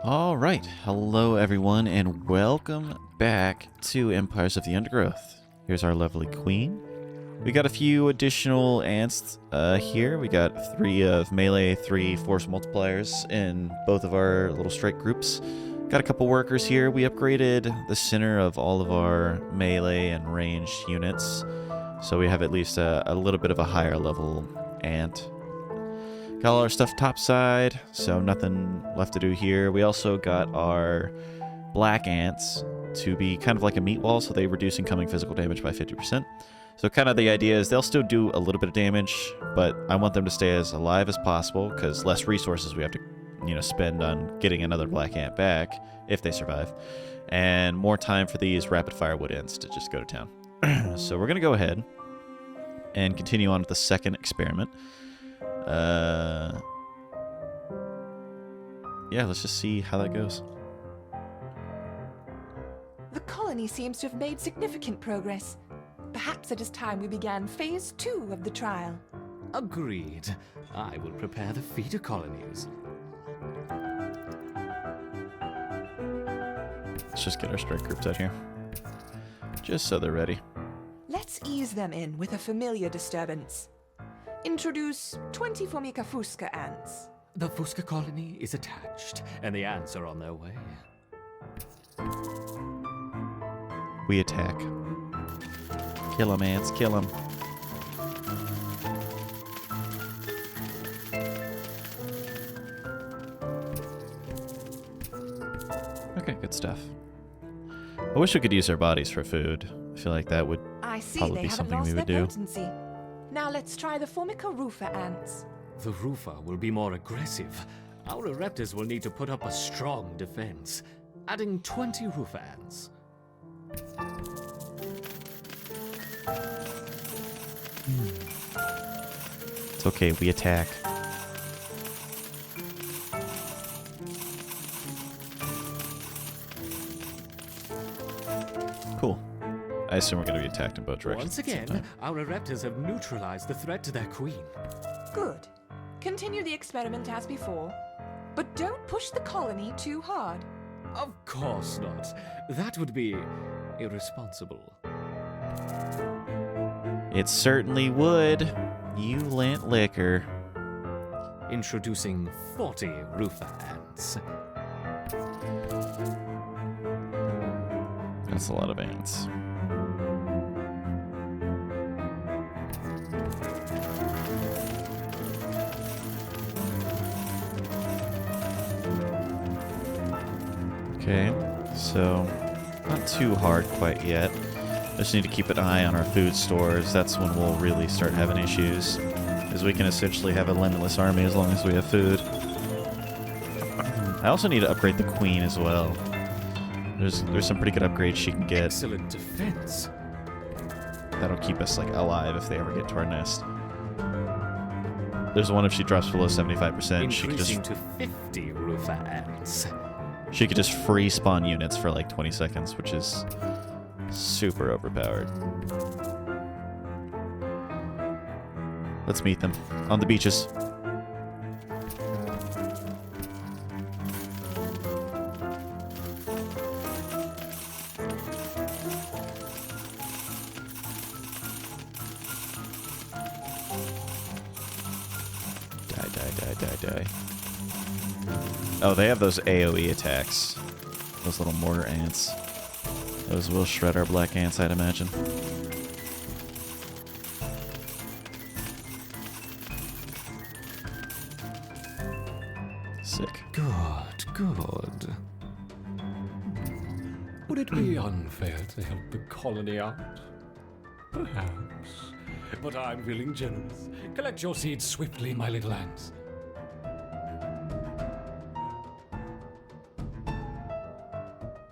All right, hello everyone, and welcome back to Empires of the Undergrowth. Here's our lovely queen. We got a few additional ants here. We got 3 of melee, 3 force multipliers in both of our little strike groups. Got a couple workers here. We upgraded the center of all of our melee and ranged units, so we have at least a little bit of a higher level ant. Got all our stuff topside, so nothing left to do here. We also got our black ants to be kind of like a meat wall, so they reduce incoming physical damage by 50%. So kind of the idea is they'll still do a little bit of damage, but I want them to stay as alive as possible, because less resources we have to, spend on getting another black ant back if they survive, and more time for these rapid fire wood ants to just go to town. So we're gonna go ahead and continue on with the second experiment. Yeah, let's just see how that goes. The colony seems to have made significant progress. Perhaps it is time we began phase 2 of the trial. Agreed. I will prepare the feeder colonies. Let's just get our strike groups out here, just so they're ready. Let's ease them in with a familiar disturbance. Introduce 20 Formica fusca ants. The Fusca colony is attached, and the ants are on their way. We attack. Kill 'em, ants, kill 'em. Okay, good stuff. I wish we could use our bodies for food. I feel like that would I see probably they be haven't something we lost would their do. potency. Now let's try the Formica rufa ants. The Rufa will be more aggressive. Our Ereptors will need to put up a strong defense. Adding 20 Rufa ants. It's okay, we attack. Cool. I assume we're going to be attacked in both directions. Once again, our Ereptors have neutralized the threat to their queen. Good. Continue the experiment as before, but don't push the colony too hard. Of course not. That would be irresponsible. It certainly would. You lint liquor. Introducing 40 Rufa ants. That's a lot of ants. Okay, so not too hard quite yet. Just need to keep an eye on our food stores. That's when we'll really start having issues, because we can essentially have a limitless army as long as we have food. I also need to upgrade the queen as well. There's some pretty good upgrades she can get. Excellent defense. That'll keep us alive if they ever get to our nest. There's one if she drops below 75%, Increasing to 50 Rufa ants. she could just free spawn units for like 20 seconds, which is super overpowered. Let's meet them on the beaches. Die. Oh, they have those AoE attacks. Those little mortar ants. Those will shred our black ants, I'd imagine. Sick. Good. Would it be unfair to help the colony out? Perhaps. But I'm feeling generous. Collect your seeds swiftly, my little ants.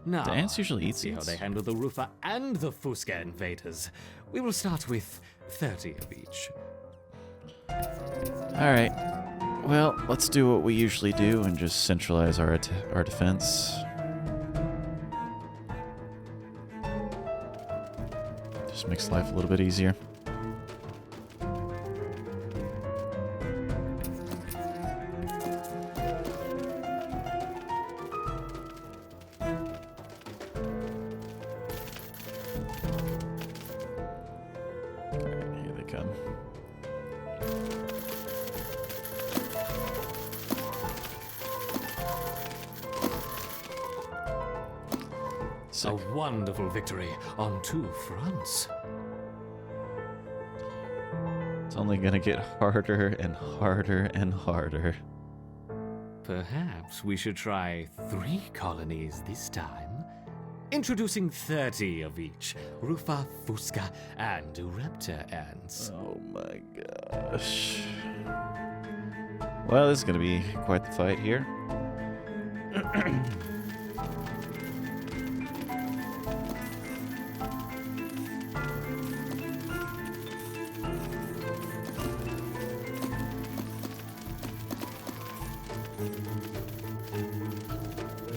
Now, Do ants usually eat see how seeds? they handle the Rufa and the Fusca invaders. We will start with 30 of each. Alright. Well, let's do what we usually do and just centralize our defense. Just makes life a little bit easier. sick. A wonderful victory on 2 fronts. It's only gonna get harder and harder and harder. Perhaps we should try 3 colonies this time. Introducing 30 of each, Rufa, Fusca, and Urepta ants. Oh my gosh. Well, this is gonna be quite the fight here.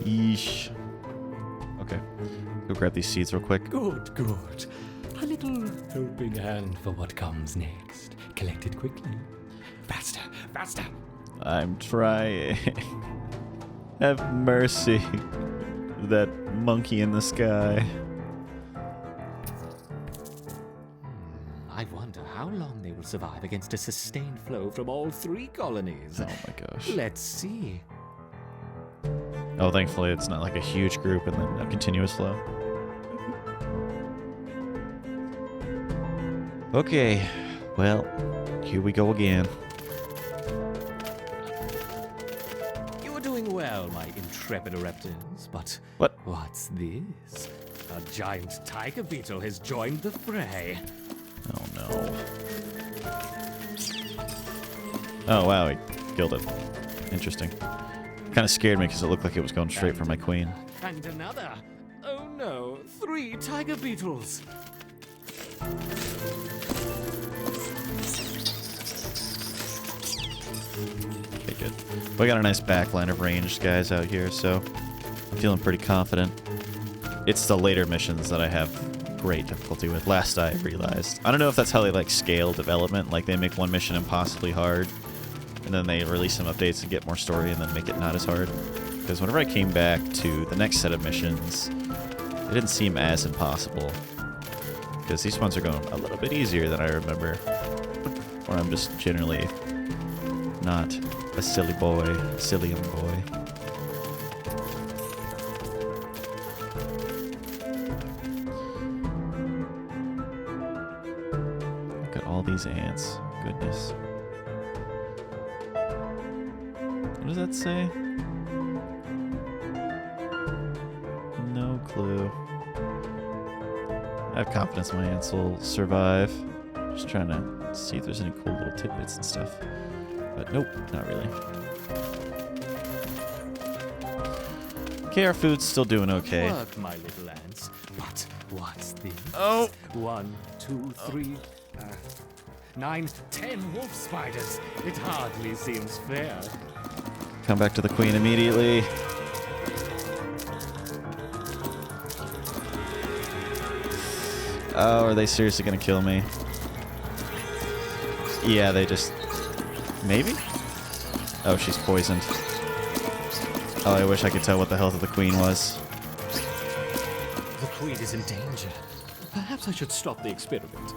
Yeesh. Okay. Go grab these seeds real quick. Good, good. A little helping hand for what comes next. Collect it quickly. Faster, faster. I'm trying. Have mercy. That monkey in the sky. I wonder how long they will survive against a sustained flow from all 3 colonies. Oh my gosh. Let's see. Oh, thankfully it's not like a huge group and then a continuous flow. Okay, well, here we go again. You are doing well, my intrepid Raptors, but What? what's this? A giant tiger beetle has joined the fray. Oh no. Oh wow, he killed it. Interesting. Kind of scared me because it looked like it was going straight for my queen. And another. Oh no, 3 tiger beetles. Okay, good. We got a nice backline of ranged guys out here, so I'm feeling pretty confident. It's the later missions that I have great difficulty with, last I realized. I don't know if that's how they like scale development, like they make one mission impossibly hard, and then they release some updates and get more story and then make it not as hard. Because whenever I came back to the next set of missions, it didn't seem as impossible. Because these ones are going a little bit easier than I remember. Or I'm just generally not a silly boy, silly young boy. Look at all these ants. Goodness. What does that say? No clue. I have confidence my ants will survive. Just trying to see if there's any cool little tidbits and stuff. But nope, not really. Okay, our food's still doing okay. Work, my little ants. But what's this? Oh! 1, 2, 3, 9, 10 wolf spiders. It hardly seems fair. Come back to the queen immediately. Oh, are they seriously gonna kill me? Yeah, they just... Maybe? Oh, she's poisoned. Oh, I wish I could tell what the health of the queen was. The queen is in danger. Perhaps I should stop the experiment.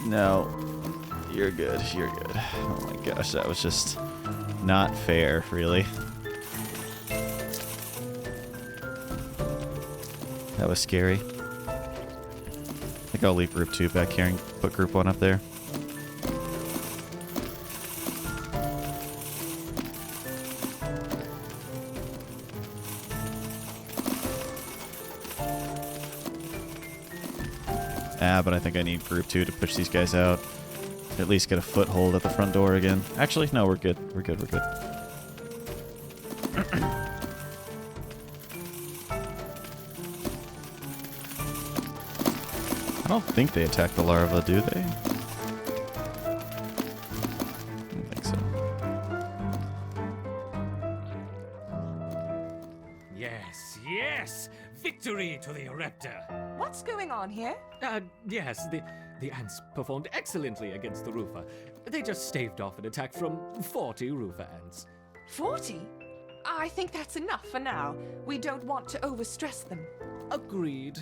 No. You're good, you're good. Oh my gosh, that was just not fair, really. That was scary. I think I'll leave group 2 back here and put group 1 up there. But I think I need group 2 to push these guys out. At least get a foothold at the front door again. Actually, no, we're good. We're good, we're good. I don't think they attack the larva, do they? I don't think so. Yes, yes! Victory to the Raptor! What's going on here? Yes, the ants performed excellently against the Rufa. They just staved off an attack from 40 Rufa ants. 40? I think that's enough for now. We don't want to overstress them. Agreed.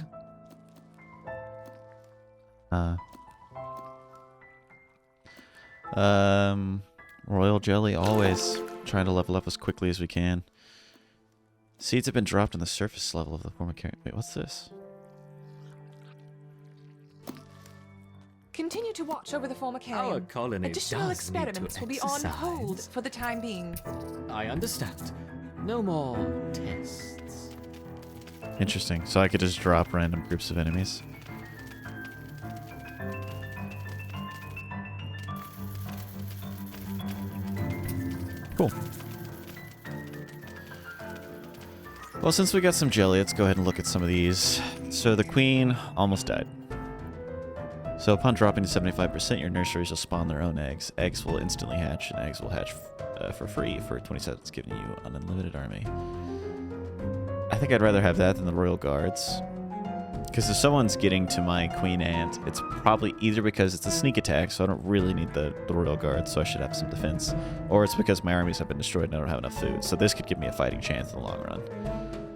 Royal Jelly, always trying to level up as quickly as we can. Seeds have been dropped on the surface level of the formicarium. Wait, what's this? Continue to watch over the Our formicarium. colony Additional does need to experiments will be on exercise. hold for the time being. I understand. No more tests. Interesting. So I could just drop random groups of enemies. Cool. Well, since we got some jelly, let's go ahead and look at some of these. So the queen almost died. So upon dropping to 75%, your nurseries will spawn their own eggs. Eggs will instantly hatch, and eggs will hatch for free for 20 seconds, giving you an unlimited army. I think I'd rather have that than the royal guards. Because if someone's getting to my queen ant, it's probably either because it's a sneak attack, so I don't really need the royal guards, so I should have some defense. Or it's because my armies have been destroyed and I don't have enough food. So this could give me a fighting chance in the long run.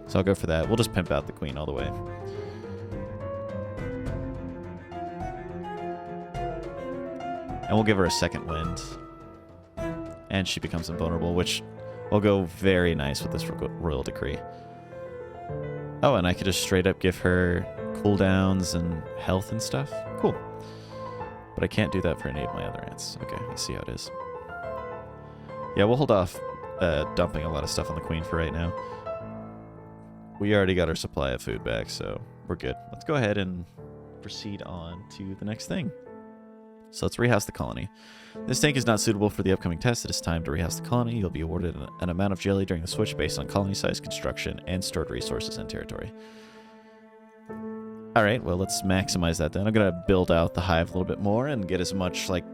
So I'll go for that. We'll just pimp out the queen all the way. And we'll give her a second wind. And she becomes invulnerable, which will go very nice with this royal decree. Oh, and I could just straight up give her cooldowns and health and stuff. Cool. But I can't do that for any of my other ants. Okay, I see how it is. Yeah, we'll hold off dumping a lot of stuff on the queen for right now. We already got our supply of food back, so we're good. Let's go ahead and proceed on to the next thing. So let's rehouse the colony. This tank is not suitable for the upcoming test. It is time to rehouse the colony. You'll be awarded an amount of jelly during the switch based on colony size, construction, and stored resources and territory. Alright, well, let's maximize that then. I'm going to build out the hive a little bit more and get as much, like,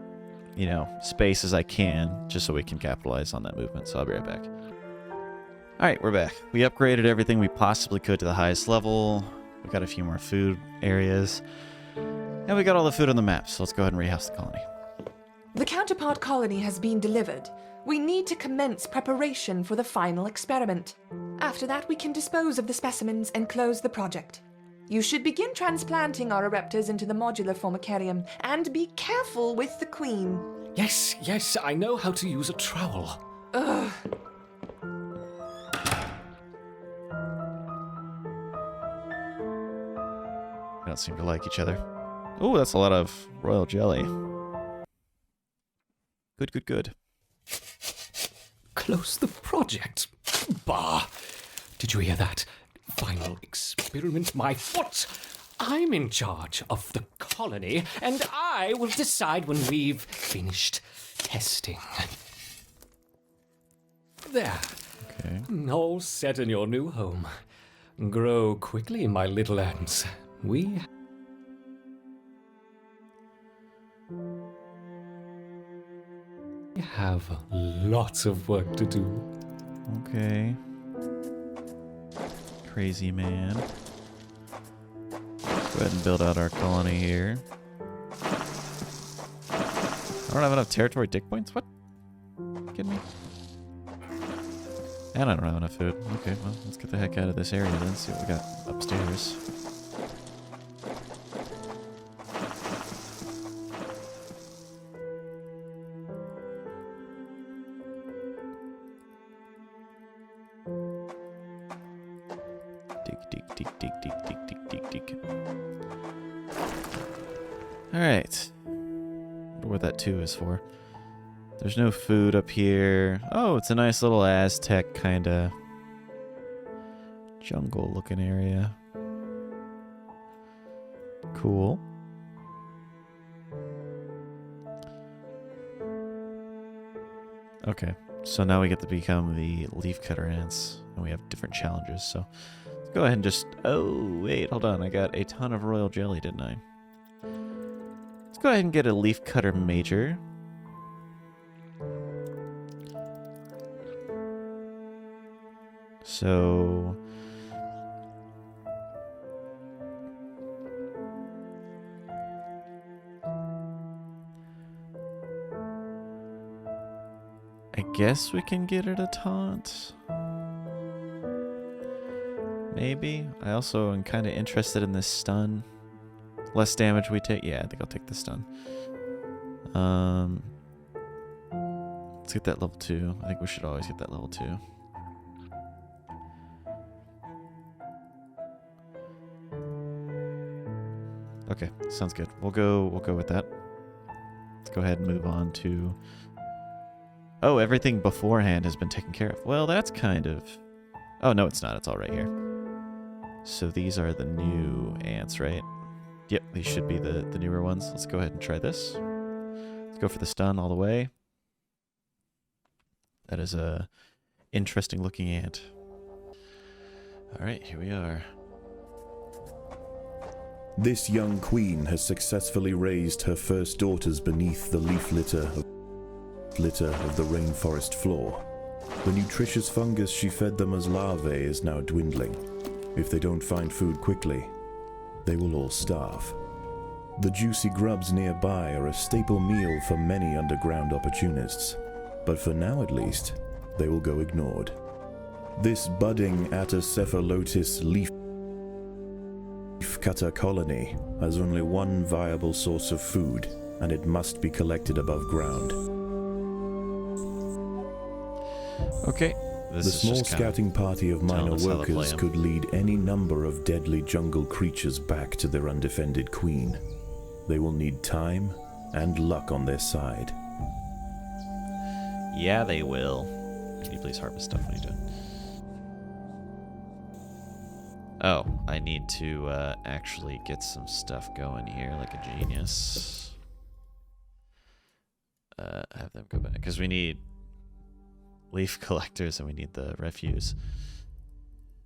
you know, space as I can, just so we can capitalize on that movement. So I'll be right back. Alright, we're back. We upgraded everything we possibly could to the highest level. We got a few more food areas. And we got all the food on the map, so let's go ahead and rehouse the colony. The counterpart colony has been delivered. We need to commence preparation for the final experiment. After that, we can dispose of the specimens and close the project. You should begin transplanting our ereptors into the modular formicarium, and be careful with the queen. Yes, yes, I know how to use a trowel. Ugh. They don't seem to like each other. Oh, that's a lot of royal jelly. Good, good, good. Close the project? Bah! Did you hear that? Final experiment, my foot! I'm in charge of the colony, and I will decide when we've finished testing. There. Okay. All set in your new home. Grow quickly, my little ants. We have lots of work to do. Okay. Crazy man. Go ahead and build out our colony here. I don't have enough territory dick points? What? Kidding me? And I don't have enough food. Okay, well, let's get the heck out of this area then, see what we got upstairs. Alright. Wonder what that 2 is for. There's no food up here. Oh, it's a nice little Aztec kind of jungle looking area. Cool. Okay, so now we get to become the leafcutter ants, and we have different challenges, so let's go ahead and just... Oh, wait, hold on. I got a ton of royal jelly, didn't I? Let's go ahead and get a leafcutter major. So... I guess we can get it a taunt. Maybe. I also am kind of interested in this stun. Less damage we take. Yeah, I think I'll take the stun. Let's get that level 2. I think we should always get that level 2. Okay, sounds good. We'll go with that. Let's go ahead and move on to... Oh, everything beforehand has been taken care of. Well, that's kind of... Oh, no, it's not. It's all right here. So these are the new ants, right? Yep, these should be the newer ones. Let's go ahead and try this. Let's go for the stun all the way. That is a interesting looking ant. All right, here we are. This young queen has successfully raised her first daughters beneath the leaf litter of the rainforest floor. The nutritious fungus she fed them as larvae is now dwindling. If they don't find food quickly, they will all starve. The juicy grubs nearby are a staple meal for many underground opportunists, but for now at least, they will go ignored. This budding Atacephalotus leaf cutter colony has only one viable source of food, and it must be collected above ground. Okay. The small scouting party of minor workers could lead any number of deadly jungle creatures back to their undefended queen. They will need time and luck on their side. Yeah, they will. Can you please harvest stuff when you do it? Oh, I need to actually get some stuff going here like a genius. Have them go back, because we need leaf collectors and we need the refuse.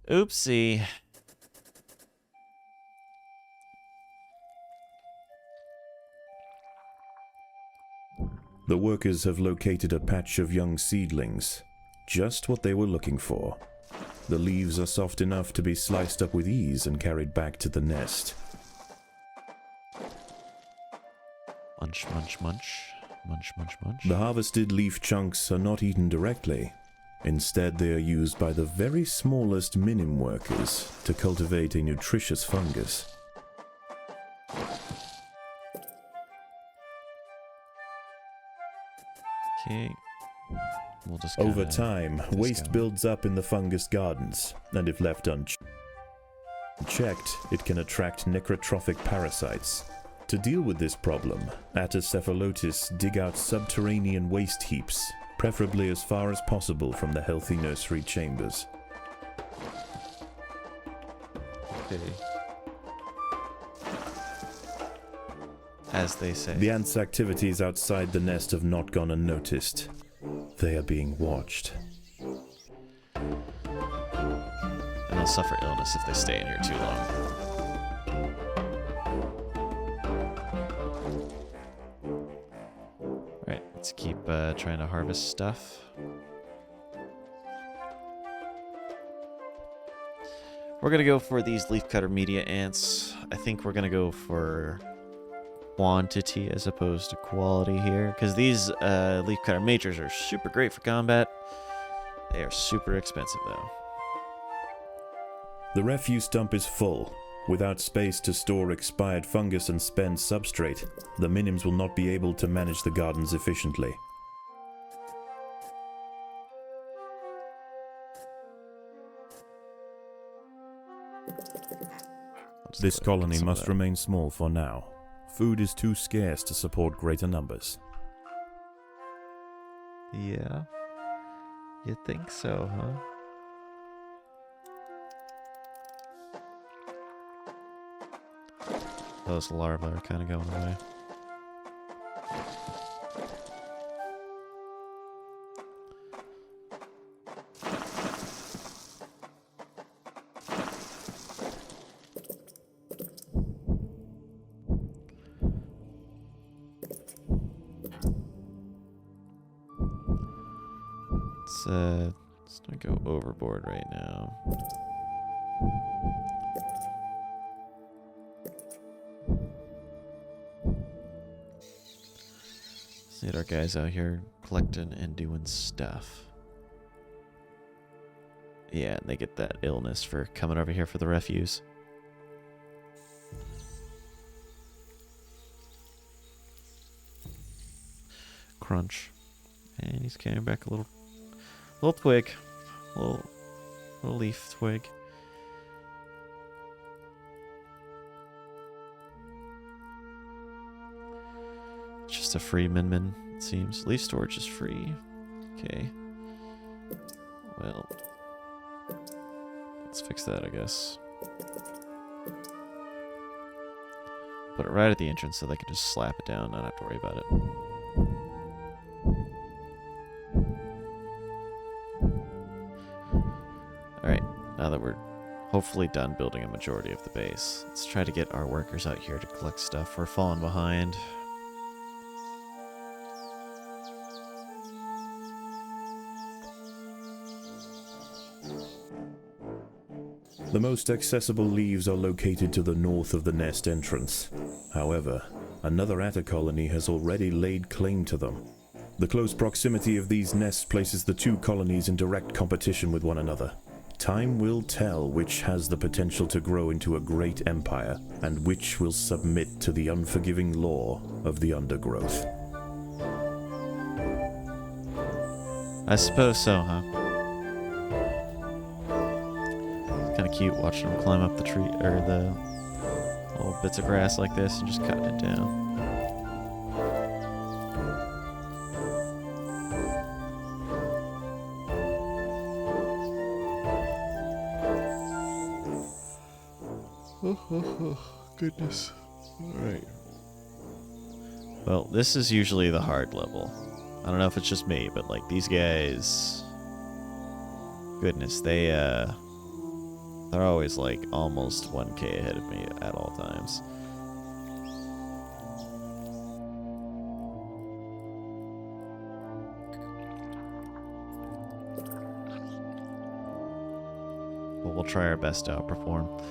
Oopsie. The workers have located a patch of young seedlings, just what they were looking for. The leaves are soft enough to be sliced up with ease and carried back to the nest. Munch, munch, munch. Munch, munch, munch. The harvested leaf chunks are not eaten directly. Instead, they are used by the very smallest minim workers to cultivate a nutritious fungus. Okay. We'll just Over time, waste builds up in the fungus gardens, and if left unchecked, it can attract necrotrophic parasites. To deal with this problem, Atacephalotus dig out subterranean waste heaps, preferably as far as possible from the healthy nursery chambers. Okay. As they say. The ants' activities outside the nest have not gone unnoticed. They are being watched. And they'll suffer illness if they stay in here too long. Alright, let's keep trying to harvest stuff. We're going to go for these leafcutter media ants. I think we're going to go for quantity as opposed to quality here, because these leafcutter majors are super great for combat. They are super expensive though. The refuse dump is full. Without space to store expired fungus and spend substrate, the minims will not be able to manage the gardens efficiently. This colony must remain small for now. Food is too scarce to support greater numbers. Yeah? You think so, huh? Those larvae are kind of going away. Let's not go overboard right now. Let's need our guys out here collecting and doing stuff. Yeah, and they get that illness for coming over here for the refuse. Crunch. And he's coming back a little twig. Little leaf twig. Just a free min-min, it seems. Leaf storage is free. Okay. Well, let's fix that, I guess. Put it right at the entrance so they can just slap it down and not have to worry about it. Alright, now that we're hopefully done building a majority of the base, let's try to get our workers out here to collect stuff. We're falling behind. The most accessible leaves are located to the north of the nest entrance. However, another atta colony has already laid claim to them. The close proximity of these nests places the two colonies in direct competition with one another. Time will tell which has the potential to grow into a great empire, and which will submit to the unforgiving law of the Undergrowth. I suppose so, huh? Kind of cute watching them climb up the tree, or the little bits of grass like this and just cutting it down. Goodness. Alright. Well, this is usually the hard level. I don't know if it's just me, but like these guys, goodness, they're always like almost 1k ahead of me at all times. But we'll try our best to outperform.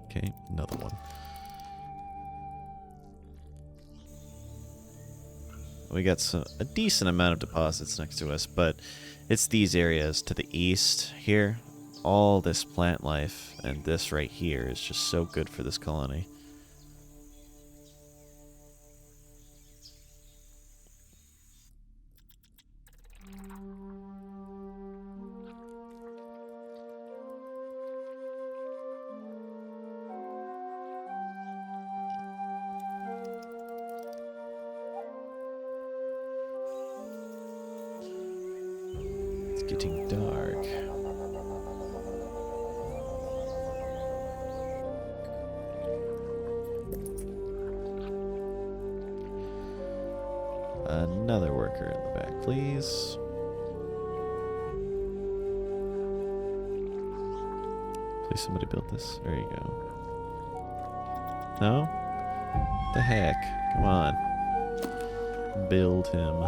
Okay, another one. We got a decent amount of deposits next to us, but it's these areas to the east here. All this plant life and this right here is just so good for this colony. It's getting dark. Another worker in the back, please. Please somebody build this. There you go. No? What the heck? Come on. Build him.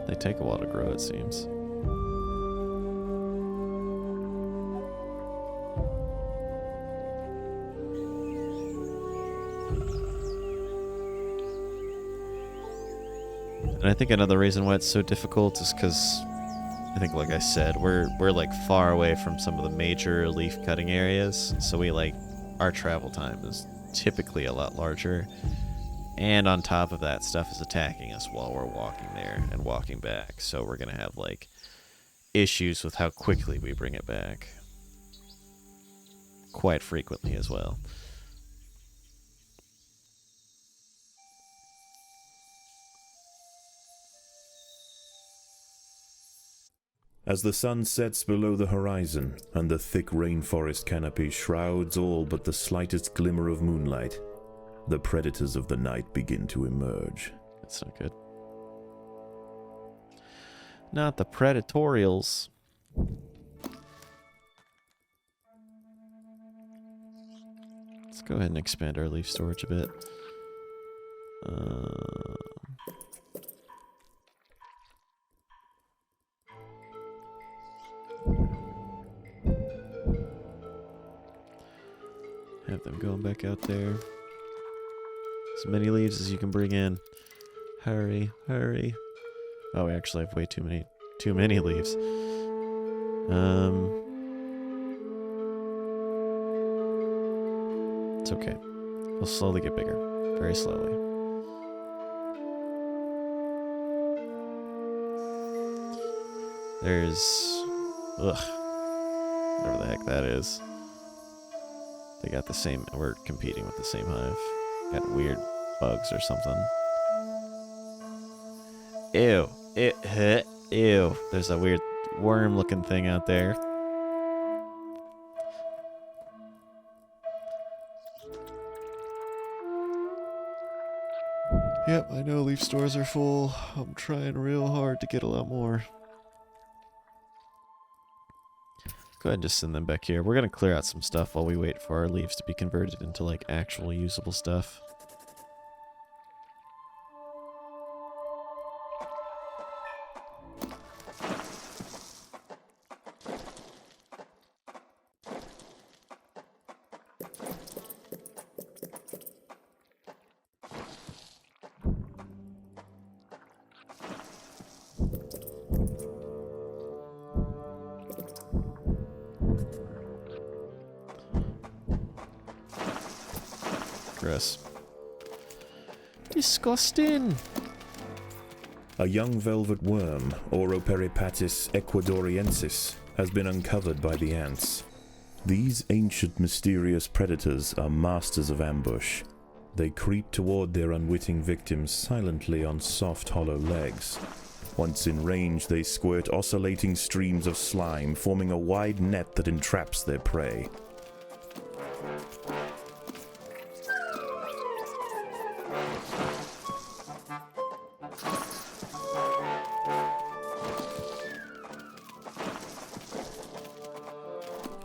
They take a while to grow, it seems. And I think another reason why it's so difficult is because I think, like I said, we're like far away from some of the major leaf cutting areas, so we like our travel time is typically a lot larger. And on top of that, stuff is attacking us while we're walking there and walking back, so we're gonna have like issues with how quickly we bring it back. Quite frequently as well. As the sun sets below the horizon and the thick rainforest canopy shrouds all but the slightest glimmer of moonlight, the predators of the night begin to emerge. That's not good. Not the predatorials. Let's go ahead and expand our leaf storage a bit. Have them going back out there. As many leaves as you can bring in. Hurry, hurry. Oh, we actually have way too many leaves. It's okay. We'll slowly get bigger. very slowly. There's... ugh. Whatever the heck that is. They got the same... we're competing with the same hive. Got weird bugs or something. Ew. Ew. There's a weird worm-looking thing out there. Yep, I know leaf stores are full. I'm trying real hard to get a lot more. Go ahead and just send them back here. We're going to clear out some stuff while we wait for our leaves to be converted into, like, actual usable stuff. Gross. Disgusting. A young velvet worm, Oroperipatis ecuadoriensis, has been uncovered by the ants. These ancient mysterious predators are masters of ambush. They creep toward their unwitting victims silently on soft, hollow legs. Once in range, they squirt oscillating streams of slime, forming a wide net that entraps their prey.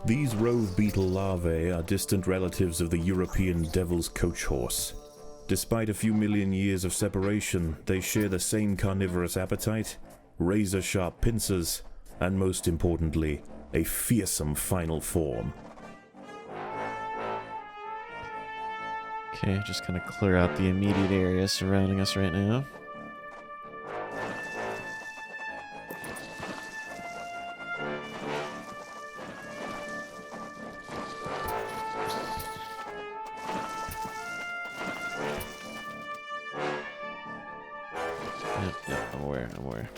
These rove beetle larvae are distant relatives of the European devil's coach horse. Despite a few million years of separation, they share the same carnivorous appetite, razor-sharp pincers, and most importantly, a fearsome final form. Okay, just kind of clear out the immediate area surrounding us right now. Yep, I'm aware.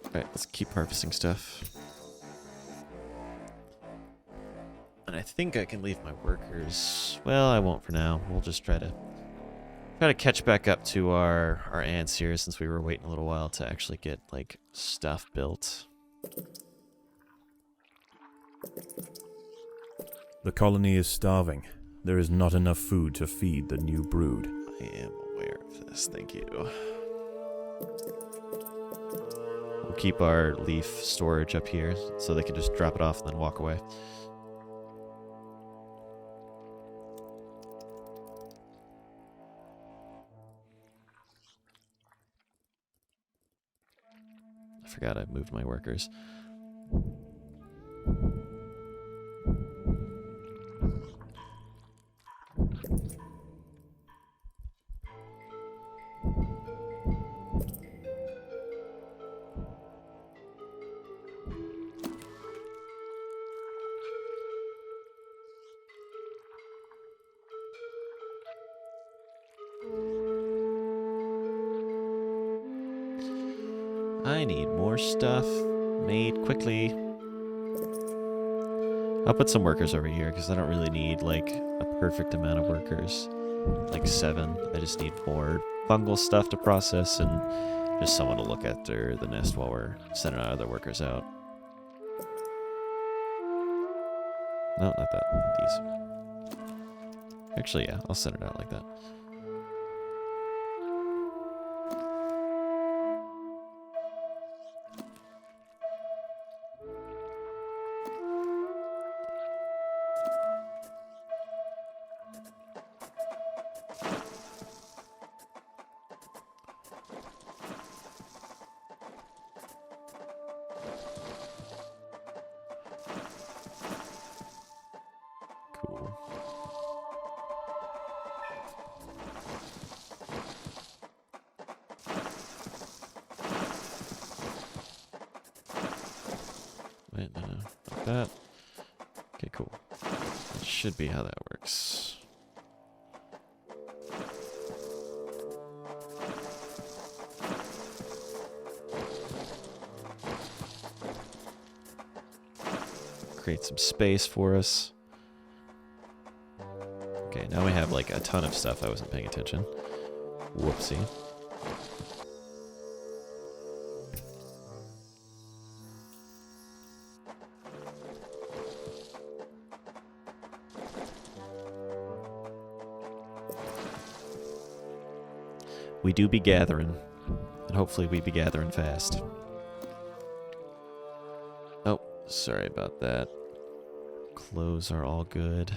Alright, let's keep harvesting stuff. And I think I can leave my workers. Well, I won't for now. We'll just try to catch back up to our ants here, since we were waiting a little while to actually get, like, stuff built. The colony is starving. There is not enough food to feed the new brood. I am aware of this, thank you. We'll keep our leaf storage up here so they can just drop it off and then walk away. I forgot I moved my workers. I need more stuff made quickly. I'll put some workers over here because I don't really need like a perfect amount of workers. Like 7. I just need more fungal stuff to process and just someone to look after the nest while we're sending our other workers out. No, not that. These. Actually, yeah, I'll send it out like that. Cool. Wait, no, not that. Okay, cool. That should be how that works. create some space for us. Okay, now we have like a ton of stuff. I wasn't paying attention. Whoopsie. We do be gathering, and hopefully we be gathering fast. Oh, sorry about that. Clothes are all good.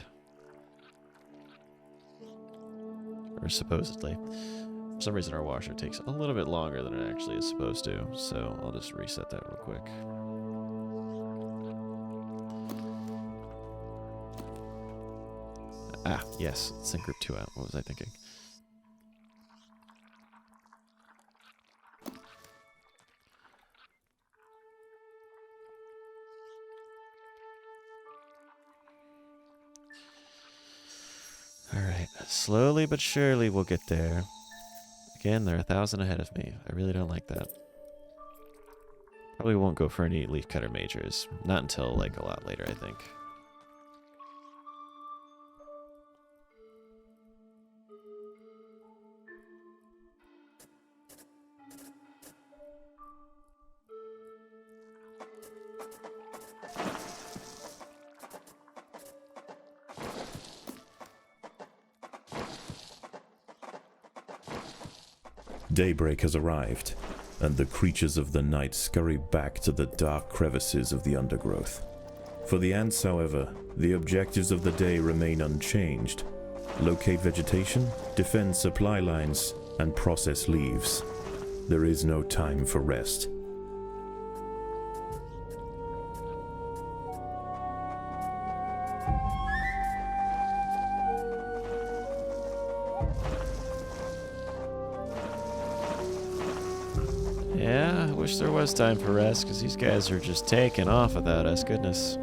Or supposedly. For some reason our washer takes a little bit longer than it actually is supposed to, so I'll just reset that real quick. Ah, yes, send group 2 out. What was I thinking? Alright, slowly but surely we'll get there. Again, they're 1,000 ahead of me. I really don't like that. Probably won't go for any leafcutter majors. Not until, like, a lot later, I think. Daybreak has arrived, and the creatures of the night scurry back to the dark crevices of the undergrowth. For the ants, however, the objectives of the day remain unchanged. Locate vegetation, defend supply lines, and process leaves. There is no time for rest. Yeah, I wish there was time for rest, because these guys are just taking off without us. Goodness.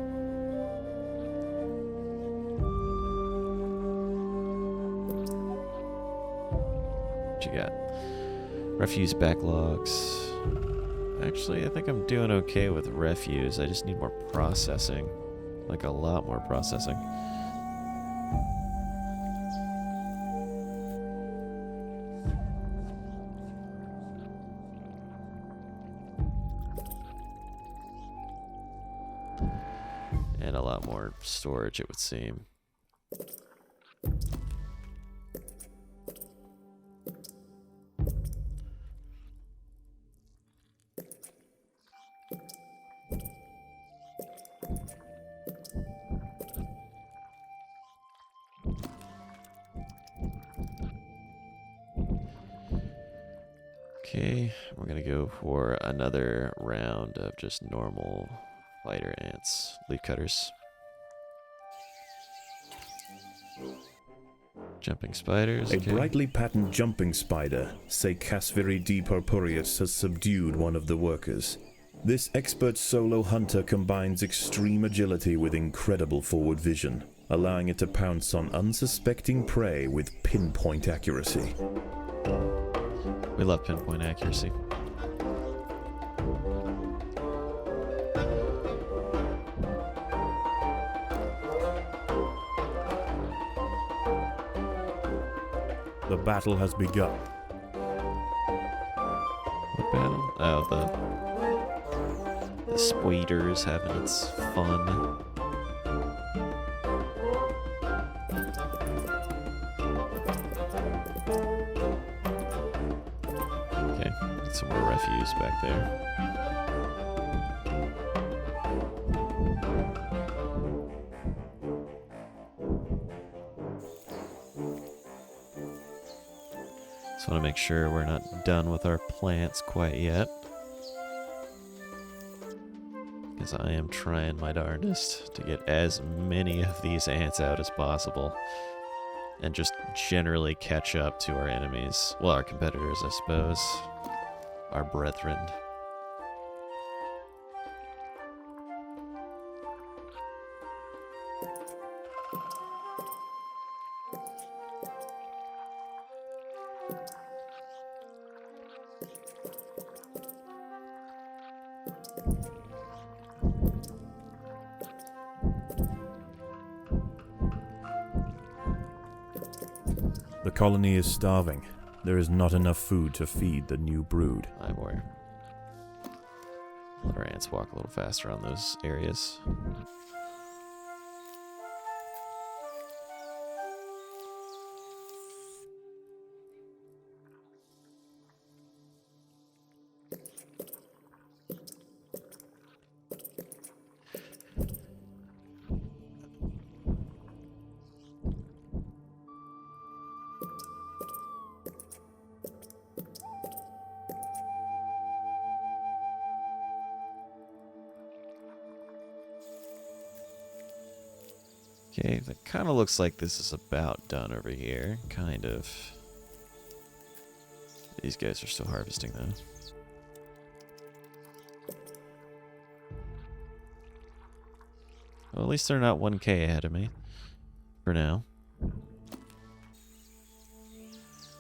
What you got? Refuse backlogs. Actually, I think I'm doing okay with refuse. I just need more processing. Like a lot more processing. And a lot more storage, it would seem. Okay, we're gonna go for another round of just normal fighter ants, leafcutters. Jumping spiders. A Okay. brightly patterned jumping spider, Casviri D. purpureus, has subdued one of the workers. This expert solo hunter combines extreme agility with incredible forward vision, allowing it to pounce on unsuspecting prey with pinpoint accuracy. We love pinpoint accuracy. The battle has begun. What battle? Oh, the spiders having its fun. Okay, get some more refuse back there. Just want to make sure we're not done with our plants quite yet. Because I am trying my darndest to get as many of these ants out as possible. And just generally catch up to our enemies. Well, our competitors, I suppose. Our brethren. colony is starving. There is not enough food to feed the new brood. I'm aware. Let our ants walk a little faster on those areas. Okay, that kind of looks like this is about done over here. Kind of. These guys are still harvesting, though. Well, at least they're not 1K ahead of me. For now.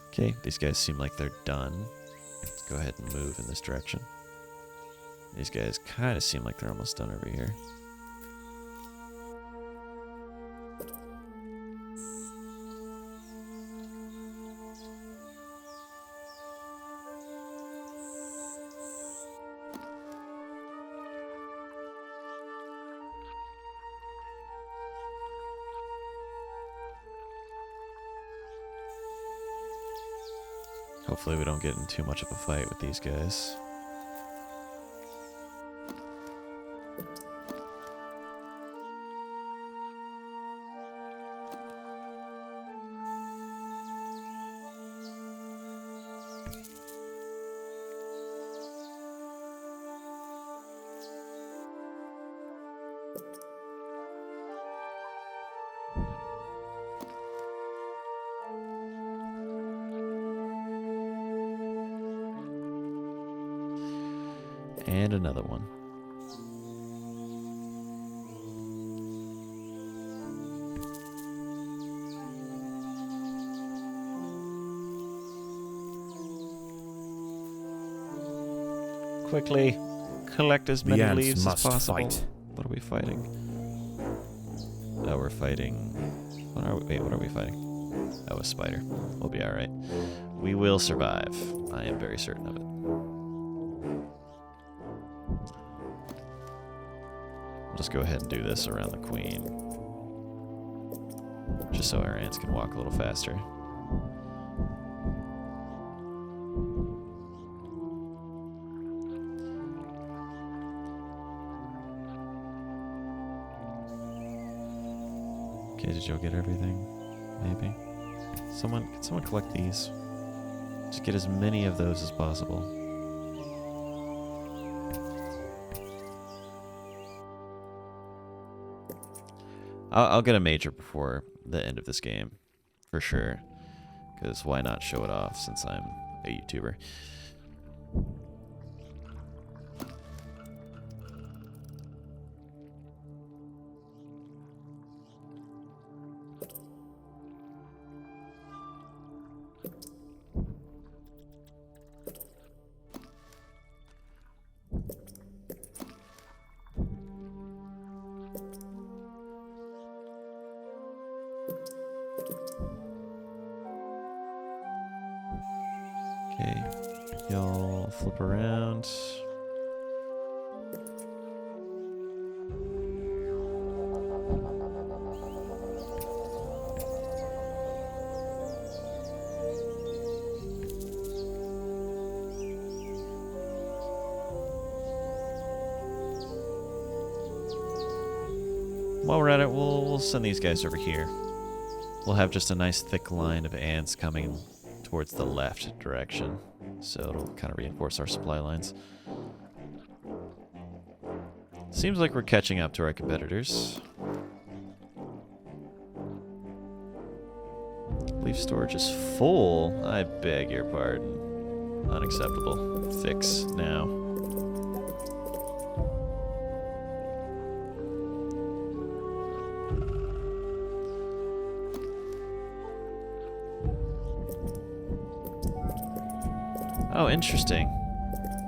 Okay, these guys seem like they're done. Let's go ahead and move in this direction. These guys kind of seem like they're almost done over here. Hopefully we don't get in too much of a fight with these guys. And another one. Quickly, collect as many ants leaves as must possible. fight. What are we fighting? Oh, we're fighting. What are we? Wait, what are we fighting? Oh, a spider. We'll be all right. We will survive. I am very certain of it. I'll just go ahead and do this around the queen. Just so our ants can walk a little faster. Okay, did y'all get everything? Maybe? Can someone collect these? Just get as many of those as possible. I'll get a major before the end of this game, for sure. Because why not show it off since I'm a YouTuber? Okay, y'all flip around. While we're at it, we'll send these guys over here. We'll have just a nice thick line of ants coming towards the left direction, so it'll kind of reinforce our supply lines. Seems like we're catching up to our competitors. Leaf storage is full. I beg your pardon. Unacceptable. Fix now. Oh, interesting.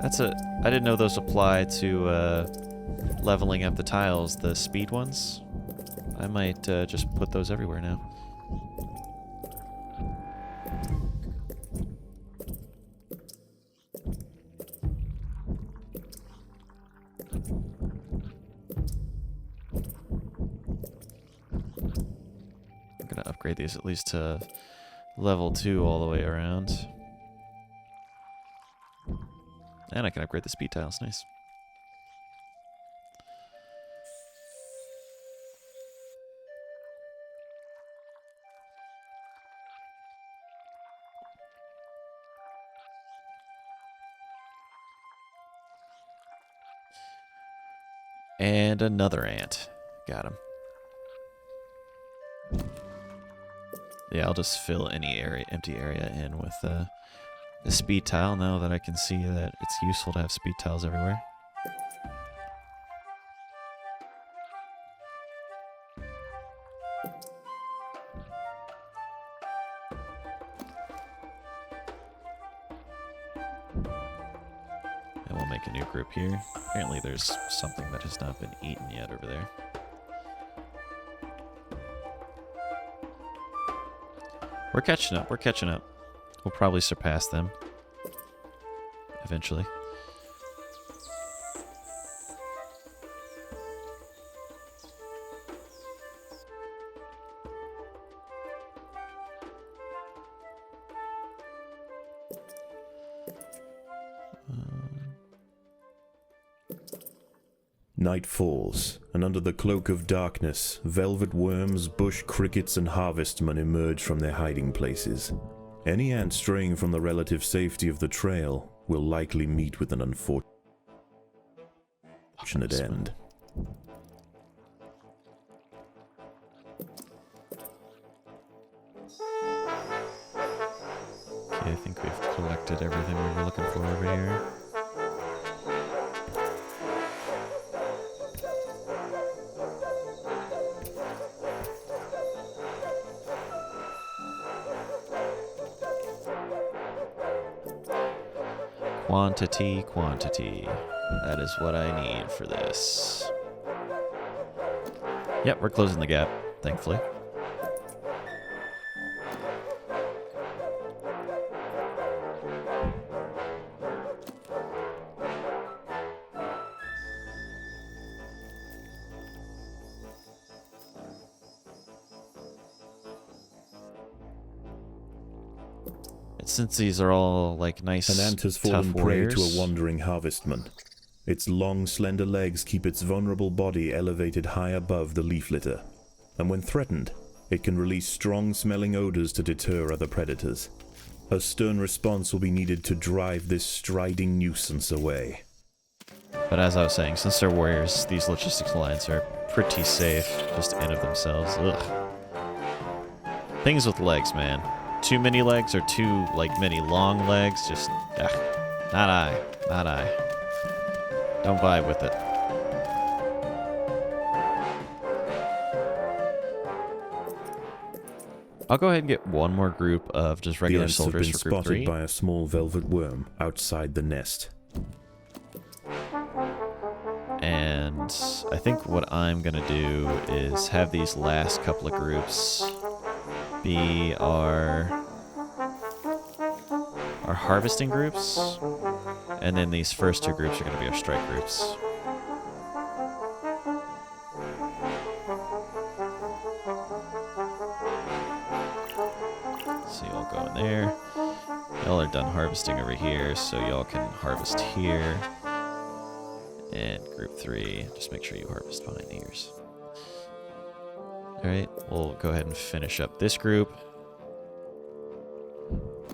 I didn't know those apply to leveling up the tiles, the speed ones. I might just put those everywhere now. upgrade these at least to level 2 all the way around. And I can upgrade the speed tiles. Nice. And another ant. Got him. Yeah, I'll just fill any empty area in with the speed tile now that I can see that it's useful to have speed tiles everywhere. And we'll make a new group here. Apparently there's something that has not been eaten yet over there. We're catching up, we're catching up. We'll probably surpass them eventually. Night falls, and under the cloak of darkness, velvet worms, bush crickets, and harvestmen emerge from their hiding places. Any ant straying from the relative safety of the trail will likely meet with an unfortunate end. Okay, I think we've collected everything we were looking for over here. Quantity, quantity. That is what I need for this. Yep, we're closing the gap, thankfully. Since these are all like nice, An ant has fallen tough prey to warriors. a wandering harvestman. Its long, slender legs keep its vulnerable body elevated high above the leaf litter, and when threatened, it can release strong-smelling odors to deter other predators. A stern response will be needed to drive this striding nuisance away. But as I was saying, since they're warriors, these logistics lines are pretty safe, just in of themselves. Ugh. Things with legs, man. Too many legs or too, many long legs, just, not I. Not I. Don't vibe with it. I'll go ahead and get one more group of just The regular ants have been soldiers for group spotted 3. by a small velvet worm outside the nest. And I think what I'm going to do is have these last couple of groups be our harvesting groups, and then these first two groups are going to be our strike groups. So y'all go in there. Y'all are done harvesting over here, so y'all can harvest here. And group 3, just make sure you harvest behind ears. Alright, we'll go ahead and finish up this group.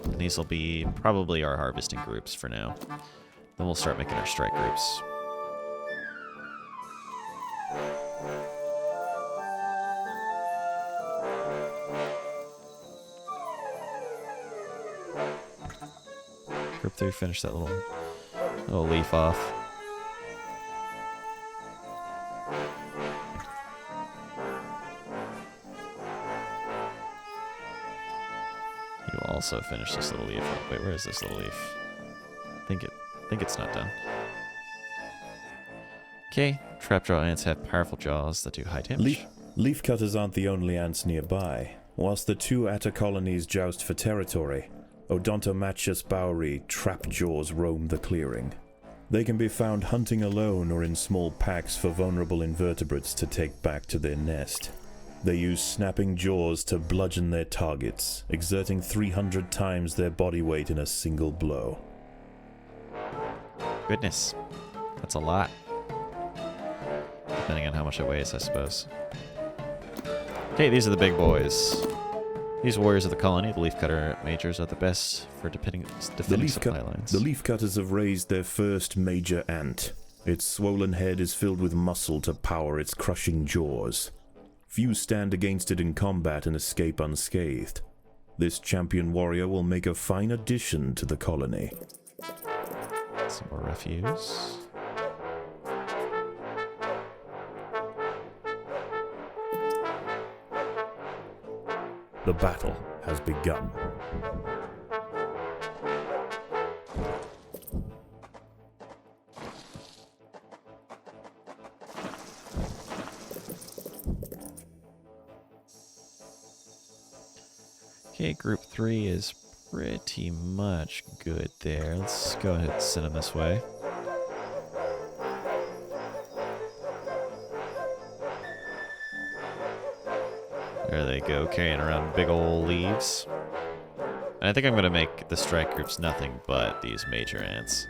And these will be probably our harvesting groups for now. Then we'll start making our strike groups. Group 3, finish that little leaf off. You will also finish this little leaf. Oh, wait, where is this little leaf? I think it's not done. Okay, trapjaw ants have powerful jaws that do high damage. Leafcutters aren't the only ants nearby. Whilst the two atta colonies joust for territory, Odontomachus bowery trapjaws roam the clearing. They can be found hunting alone or in small packs for vulnerable invertebrates to take back to their nest. They use snapping jaws to bludgeon their targets, exerting 300 times their body weight in a single blow. Goodness. That's a lot. Depending on how much it weighs, I suppose. Okay, these are the big boys. These warriors of the colony, the leafcutter majors, are the best for defending supply lines. The leafcutters have raised their first major ant. Its swollen head is filled with muscle to power its crushing jaws. Few stand against it in combat and escape unscathed. This champion warrior will make a fine addition to the colony. Some more refuse. The battle has begun. Okay, group 3 is pretty much good there. Let's go ahead and send them this way. There they go, carrying around big old leaves. And I think I'm going to make the strike groups nothing but these major ants.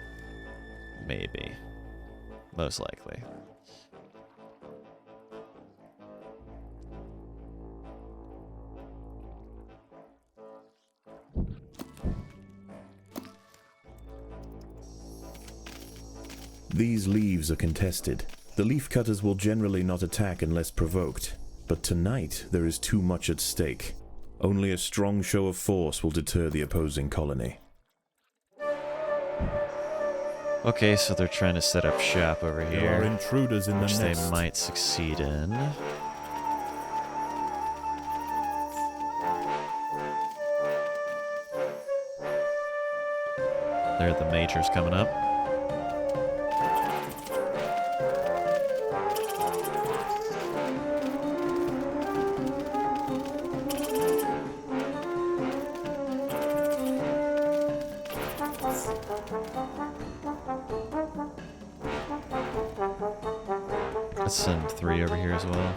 Maybe. Most likely. These leaves are contested. The leafcutters will generally not attack unless provoked. But tonight, there is too much at stake. Only a strong show of force will deter the opposing colony. Okay, so they're trying to set up shop over here. There are intruders in the which nest. they might succeed in. There are the majors coming up. Let's send 3 over here as well.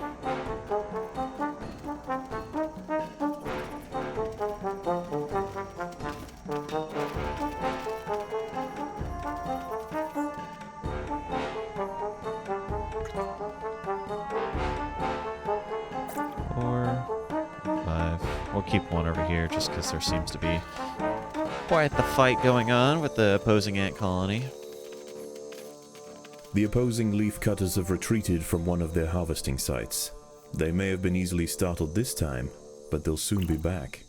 We'll keep 1 over here just because there seems to be quite the fight going on with the opposing ant colony. The opposing leafcutters have retreated from one of their harvesting sites. They may have been easily startled this time, but they'll soon be back,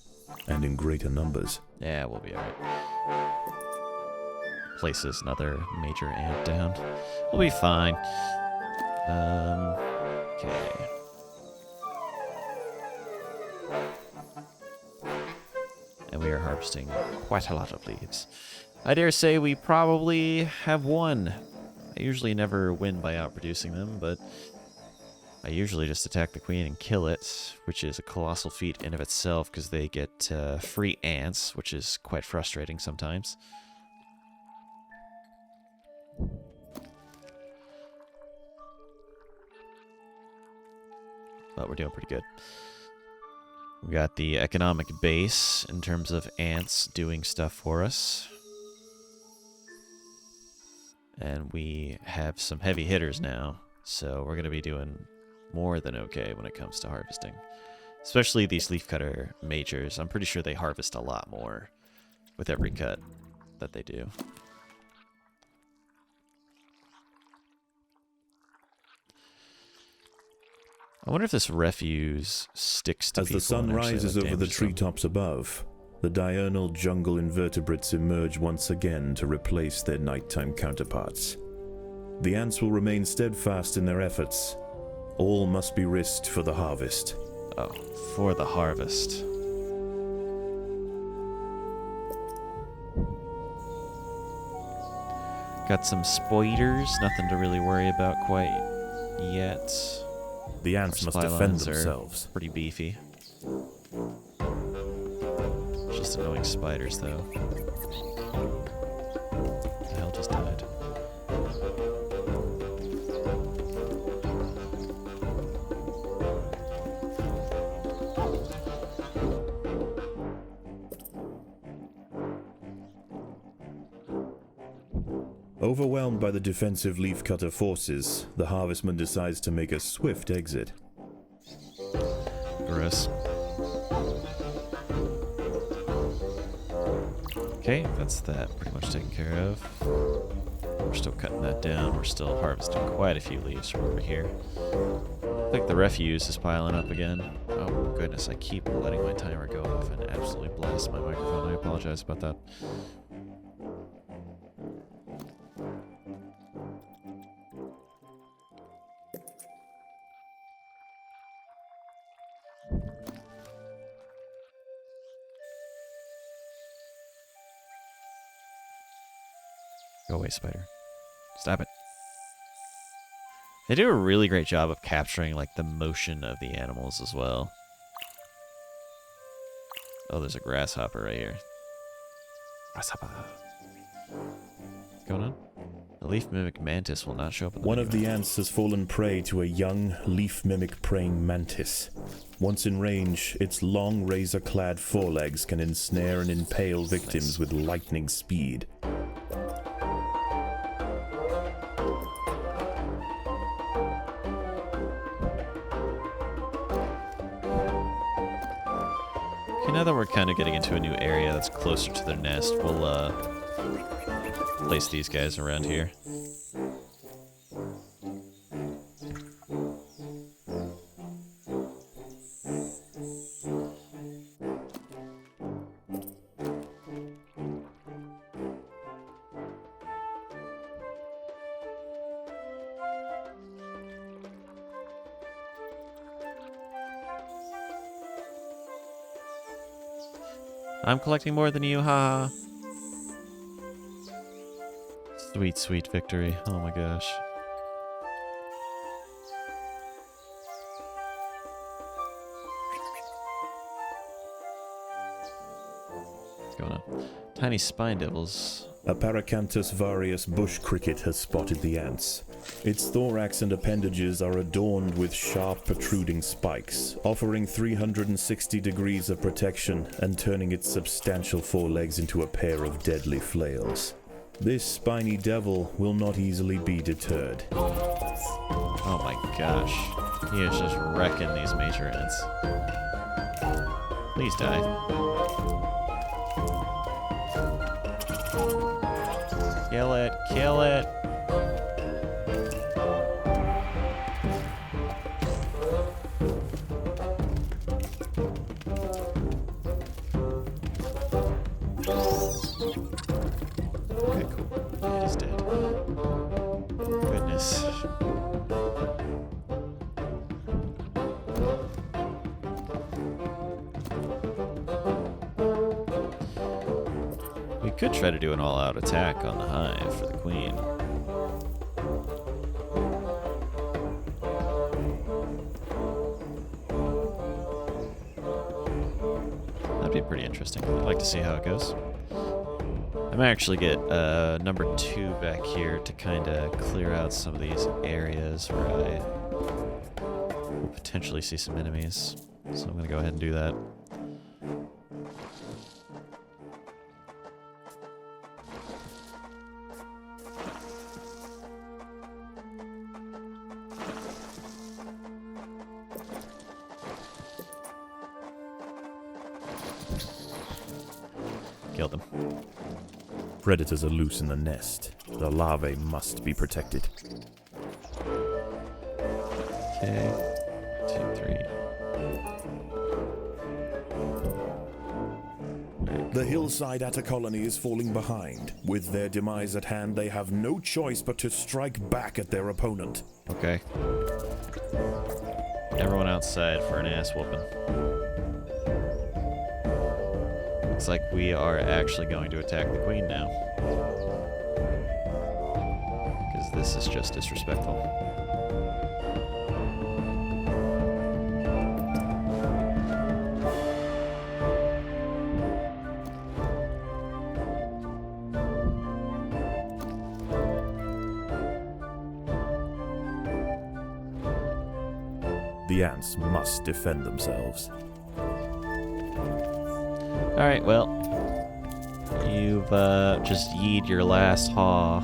and in greater numbers. Yeah, we'll be alright. Places another major ant down. We'll be fine. Okay. And we are harvesting quite a lot of leaves. I dare say we probably have won. I usually never win by outproducing them, but I usually just attack the queen and kill it, which is a colossal feat in of itself because they get free ants, which is quite frustrating sometimes. But we're doing pretty good. We got the economic base in terms of ants doing stuff for us. And we have some heavy hitters now, so we're going to be doing more than okay when it comes to harvesting. Especially these leafcutter majors. I'm pretty sure they harvest a lot more with every cut that they do. I wonder if this refuse sticks to people. As the sun and actually, rises like, over the damages them. treetops above, the diurnal jungle invertebrates emerge once again to replace their nighttime counterparts. The ants will remain steadfast in their efforts. All must be risked for the harvest. Oh, for the harvest. Got some spiders, nothing to really worry about quite yet. The ants Our must supply defend lines are themselves. pretty beefy. Just annoying spiders, though. What the hell just died? Overwhelmed by the defensive leafcutter forces, the harvestman decides to make a swift exit. Gross. Okay, that's that pretty much taken care of. We're still cutting that down. We're still harvesting quite a few leaves from over here. I think the refuse is piling up again. Oh goodness, I keep letting my timer go off and absolutely blast my microphone. I apologize about that. Go away, spider. Stop it. They do a really great job of capturing like the motion of the animals as well. Oh, there's a grasshopper right here. Grasshopper. What's going on? The leaf mimic mantis will not show up in the One of video. the ants has fallen prey to a young leaf mimic praying mantis. Once in range, its long razor-clad forelegs can ensnare and impale victims with lightning speed. Okay, now that we're kind of getting into a new area that's closer to their nest, we'll place these guys around here. I'm collecting more than you, haha. Sweet, sweet victory. Oh my gosh. What's going on? Tiny spine devils. A Paracanthus varius bush cricket has spotted the ants. Its thorax and appendages are adorned with sharp protruding spikes, offering 360 degrees of protection and turning its substantial forelegs into a pair of deadly flails. This spiny devil will not easily be deterred. Oh my gosh. He is just wrecking these major ants. Please die. Kill it, kill it. Okay, cool. It is dead. Goodness. We could try to do an all-out attack on the hive for the queen. That'd be pretty interesting. I'd like to see how it goes. I might actually get number 2 back here to kind of clear out some of these areas where I will potentially see some enemies. So I'm going to go ahead and do that. Killed them. Predators are loose in the nest. The larvae must be protected. Okay. 2, 3. The hillside Atta colony is falling behind. With their demise at hand, they have no choice but to strike back at their opponent. Okay. Everyone outside for an ass whooping. Looks like we are actually going to attack the queen now. Because this is just disrespectful. The ants must defend themselves. Alright, well, you've just yeed your last haw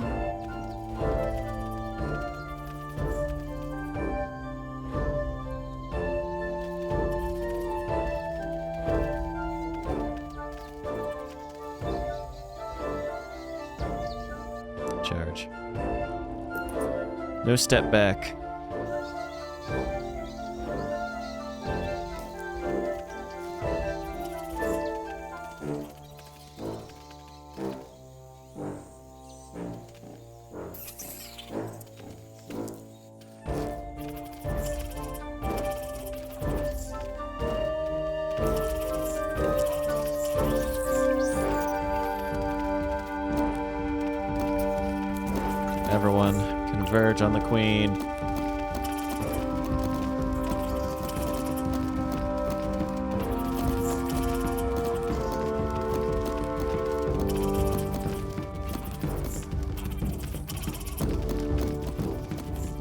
No step back. Everyone, converge on the queen.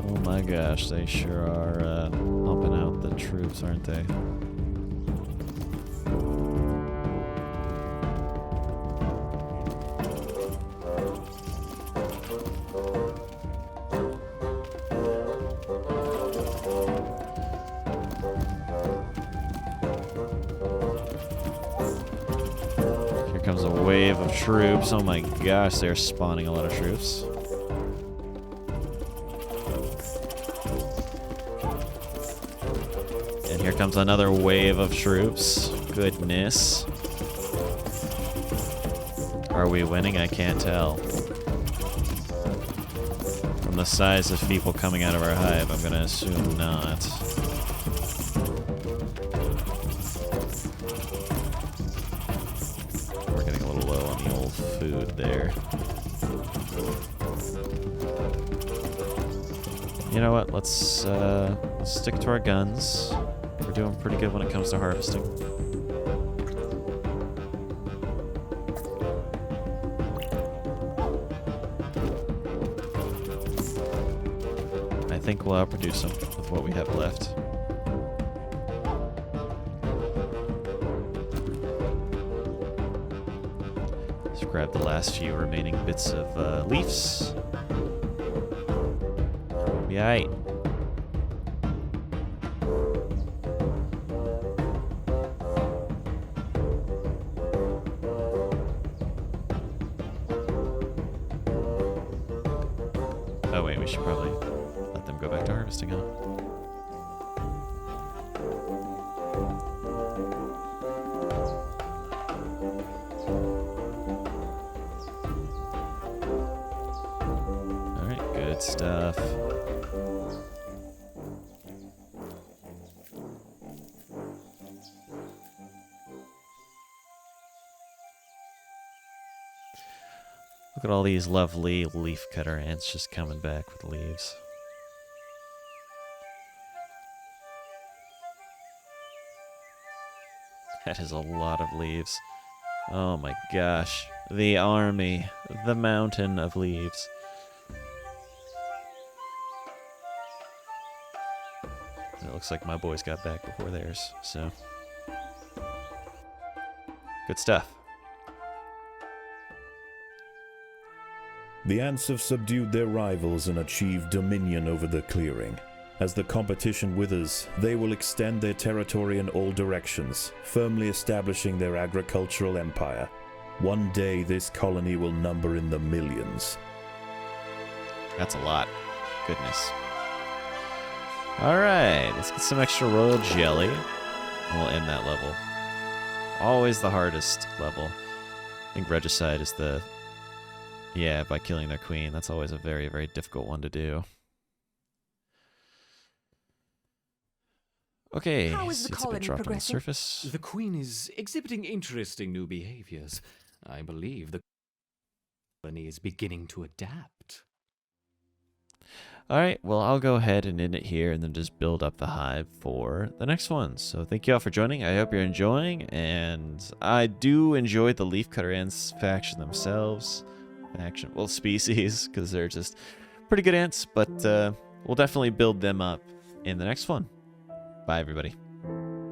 Oh my gosh, they sure are pumping out the troops, aren't they? Comes a wave of troops. Oh my gosh, they're spawning a lot of troops. And here comes another wave of troops. Goodness. Are we winning? I can't tell. From the size of people coming out of our hive, I'm gonna assume not. Food there. You know what? Let's stick to our guns. We're doing pretty good when it comes to harvesting. I think we'll outproduce them with what we have left. Grab the last few remaining bits of leaves. Be aight. Oh wait, we should probably let them go back to harvesting, huh? Stuff. Look at all these lovely leaf cutter ants just coming back with leaves. That is a lot of leaves. Oh my gosh. The army. The mountain of leaves. It looks like my boys got back before theirs, so. Good stuff. The ants have subdued their rivals and achieved dominion over the clearing. As the competition withers, they will extend their territory in all directions, firmly establishing their agricultural empire. One day, this colony will number in the millions. That's a lot. Goodness. Alright, let's get some extra royal jelly. And we'll end that level. Always the hardest level. I think regicide is the... Yeah, by killing their queen. That's always a very, very difficult one to do. Okay, How is the see it's a bit colony dropped on the progressing? surface. The Queen is exhibiting interesting new behaviors. I believe the colony is beginning to adapt. Alright, well, I'll go ahead and end it here and then just build up the hive for the next one. So thank you all for joining. I hope you're enjoying, and I do enjoy the leafcutter ants faction themselves. Well, species, because they're just pretty good ants, but we'll definitely build them up in the next one. Bye, everybody.